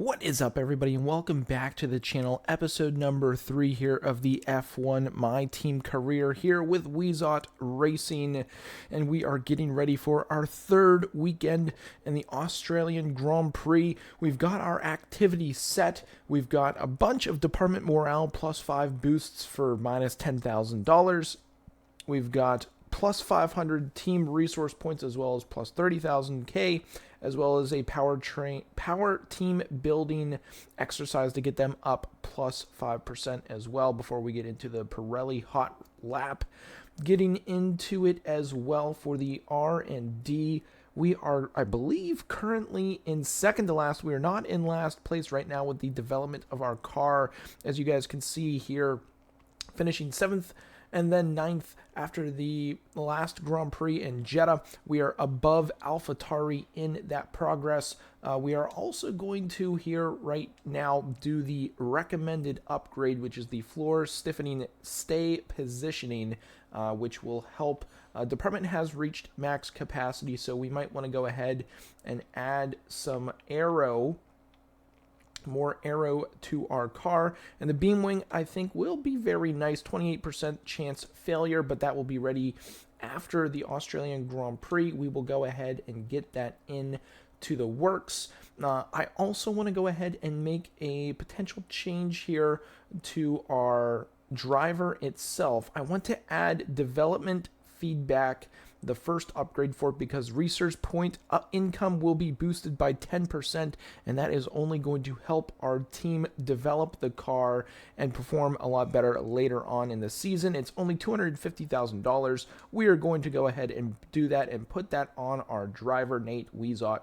What is up, everybody, and welcome back to the channel. Episode number 3 here of the F1 My Team career here with Weezot Racing, and we are getting ready for our third weekend in the Australian Grand Prix. We've got our activity set. We've got a bunch of department morale plus 5 boosts for minus $10,000. We've got plus 500 team resource points as well as plus 30,000 K, as well as a power team building exercise to get them up plus 5% as well before we get into the Pirelli hot lap. Getting into it as well for the R&D. We are, I believe, currently in second to last. We are not in last place right now with the development of our car. As you guys can see here, finishing 7th and then 9th after the last Grand Prix in Jeddah. We are above AlphaTauri in that progress. We are also going to here right now do the recommended upgrade, which is the floor stiffening stay positioning, which will help. Department has reached max capacity, so we might want to go ahead and add some more aero to our car. And the beam wing, I think, will be very nice. 28% chance failure, but that will be ready after the Australian Grand Prix. We will go ahead and get that in to the works. I also want to go ahead and make a potential change here to our driver itself. I want to add development feedback, the first upgrade for it, because research point income will be boosted by 10%, and that is only going to help our team develop the car and perform a lot better later on in the season. It's only $250,000. We are going to go ahead and do that and put that on our driver, Nate Weezot.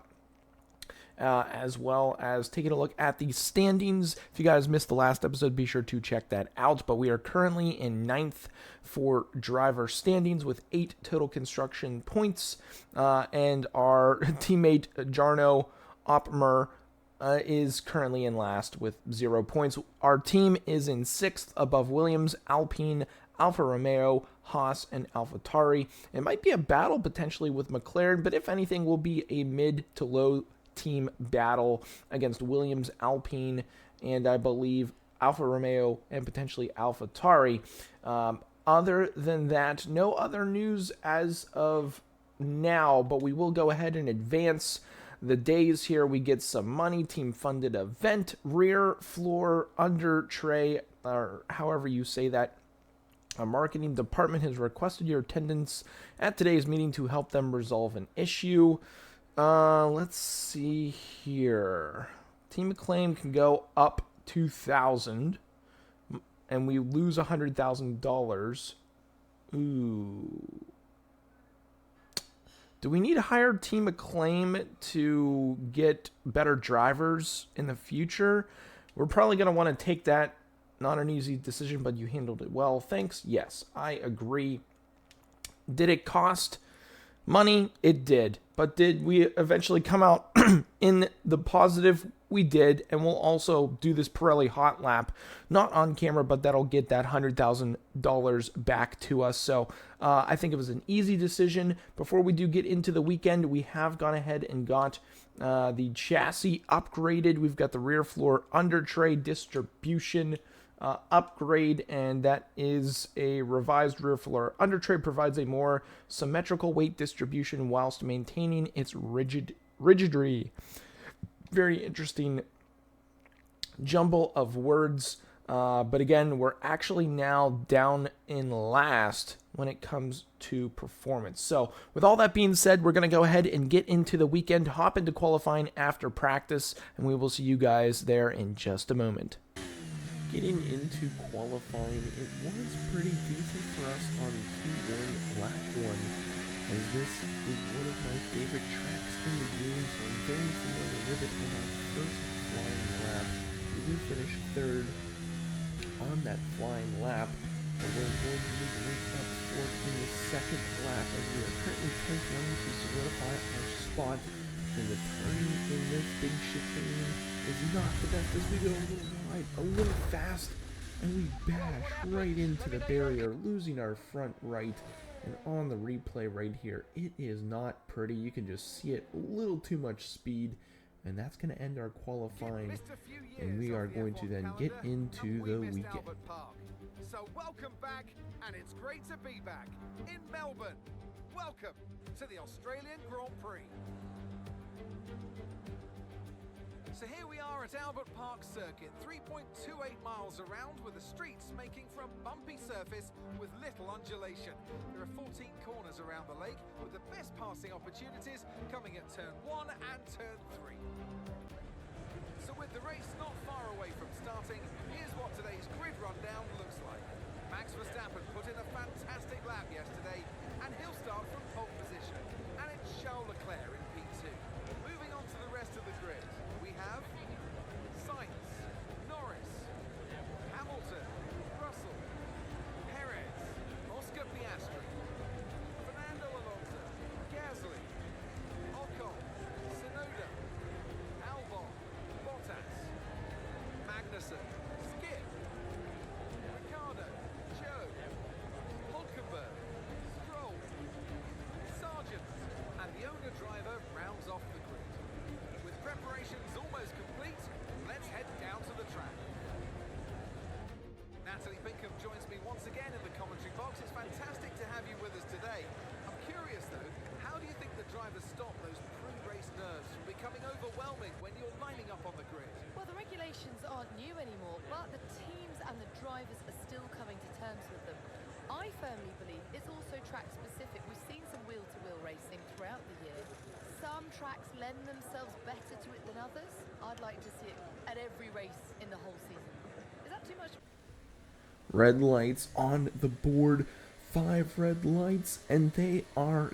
As well as taking a look at the standings. If you guys missed the last episode, be sure to check that out. But we are currently in 9th for driver standings with 8 total construction points. And our teammate Jarno Opmer is currently in last with 0 points. Our team is in 6th above Williams, Alpine, Alfa Romeo, Haas, and AlphaTauri. It might be a battle potentially with McLaren, but if anything, will be a mid to low team battle against Williams, Alpine, and I believe Alfa Romeo and potentially AlphaTauri. Other than that, no other news as of now, but we will go ahead and advance the days here. We get some money, team funded event, rear floor under tray, or however you say that. Our marketing department has requested your attendance at today's meeting to help them resolve an issue. Let's see here. Team acclaim can go up 2,000, and we lose $100,000. Ooh. Do we need to hire team acclaim to get better drivers in the future? We're probably going to want to take that. Not an easy decision, but you handled it well. Thanks. Yes, I agree. Did it cost money? It did. But did we eventually come out in the positive? We did. And we'll also do this Pirelli hot lap, not on camera, but that'll get that $100,000 back to us. So I think it was an easy decision. Before we do get into the weekend, we have gone ahead and got the chassis upgraded. We've got the rear floor under tray distribution upgrade, and that is a revised rear floor under tray, provides a more symmetrical weight distribution whilst maintaining its rigidity. Very interesting jumble of words, but again, we're actually now down in last when it comes to performance. So with all that being said, we're going to go ahead and get into the weekend, hop into qualifying after practice, and we will see you guys there in just a moment. Getting into qualifying, it was pretty decent for us on Q1, lap 1, as this is one of my favorite tracks in the game, so I'm very familiar with it. In our first flying lap, we did finish 3rd on that flying lap, but we're going to need to make up for it in the 2nd lap, as we are currently P1 to solidify our spot. And the turning in this big chicane is not the best, as we go a little wide, a little fast, and we bash right into the barrier, losing our front right. And on the replay right here, it is not pretty. You can just see it, a little too much speed, and that's going to end our qualifying, and we we are going to then get into the weekend. So welcome back, and it's great to be back in Melbourne. Welcome to the Australian Grand Prix. So here we are at Albert Park Circuit, 3.28 miles around, with the streets making for a bumpy surface with little undulation. There are 14 corners around the lake, with the best passing opportunities coming at turn 1 and turn 3. So with the race not far away from starting, here's what today's grid rundown looks like. Max Verstappen put in a fantastic lap yesterday, and he'll start from pole position. And it's Charles Leclerc in P2. Moving on to the rest of the grid, we have Sainz, Norris, Hamilton, Russell, Perez, Oscar Piastri, Fernando Alonso, Gasly, Ocon, Tsunoda, Albon, Bottas, Magnussen, Skip, Ricciardo, Joe, Hulkenberg, Stroll, Sargent, and the owner-driver rounds off the grid. With preparations almost complete, let's head down to the track. Natalie Pinkham joins me once again in the commentary box. It's fantastic to have you with us today. I'm curious though, how do you think the drivers stop those pre-race nerves from becoming overwhelming when you're lining up on the grid? Well, the regulations aren't new anymore, but the teams and the drivers are still coming to terms with them. I firmly believe it's also track specific. We've seen some wheel-to-wheel racing throughout the year. Some tracks lend themselves better to it than others. I'd like to see it at every race in the whole season. Is that too much? Red lights on the board. 5 red lights, and they are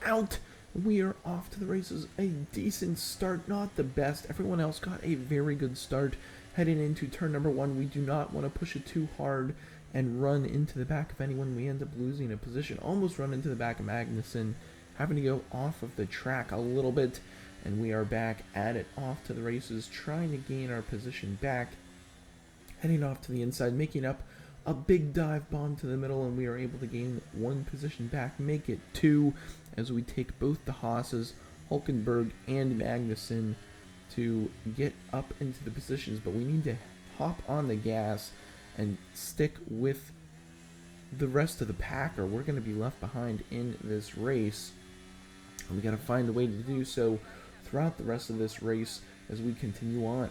out. We are off to the races. A decent start, not the best. Everyone else got a very good start heading into turn number 1. We do not want to push it too hard and run into the back of anyone. We end up losing a position, almost run into the back of Magnussen, having to go off of the track a little bit, and we are back at it, off to the races, trying to gain our position back, heading off to the inside, making up a big dive bomb to the middle, and we are able to gain 1 position back, make it 2, as we take both the Haas's, Hulkenberg and Magnussen, to get up into the positions, but we need to hop on the gas and stick with the rest of the pack, or we're going to be left behind in this race. And we got to find a way to do so throughout the rest of this race as we continue on.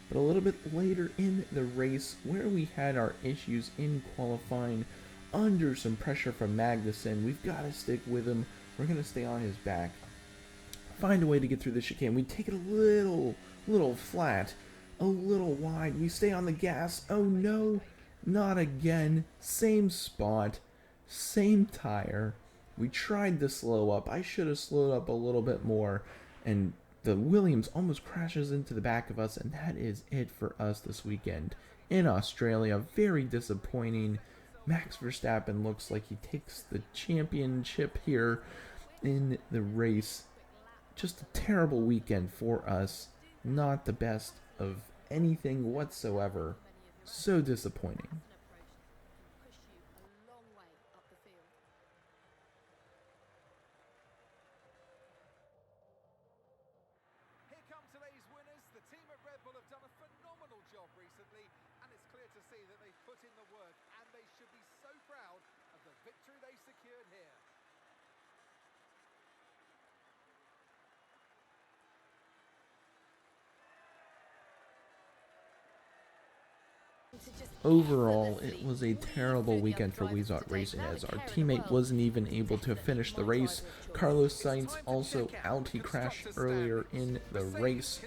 But a little bit later in the race, where we had our issues in qualifying, under some pressure from Magnussen, we've got to stick with him. We're going to stay on his back, find a way to get through the chicane. We take it a little flat, a little wide. We stay on the gas. Oh no, not again. Same spot, same tire. We tried to slow up. I should have slowed up a little bit more, and the Williams almost crashes into the back of us, and that is it for us this weekend in Australia. Very disappointing. Max Verstappen looks like he takes the championship here in the race. Just a terrible weekend for us. Not the best of anything whatsoever. So disappointing. Have done a phenomenal job recently, and it's clear to see that they've put in the work, and they should be so proud of the victory they secured here. Overall, it was a terrible weekend for Weezot Racing, as our teammate wasn't even able to finish the race. Carlos Sainz also out. He crashed earlier in the race.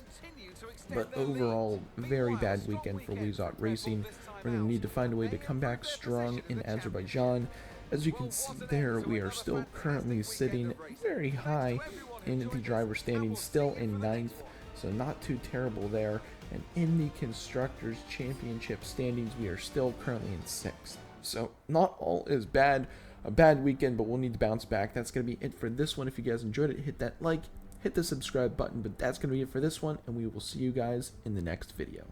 But overall, very bad weekend for Weezot Racing. We're going to need to find a way to come back strong in Azerbaijan. As you can see there, we are still currently sitting very high in the driver standings, still in 9th, so not too terrible there. And in the Constructors' Championship standings, we are still currently in 6th. So not all is bad. A bad weekend, but we'll need to bounce back. That's going to be it for this one. If you guys enjoyed it, hit that like, hit the subscribe button, but that's going to be it for this one, and we will see you guys in the next video.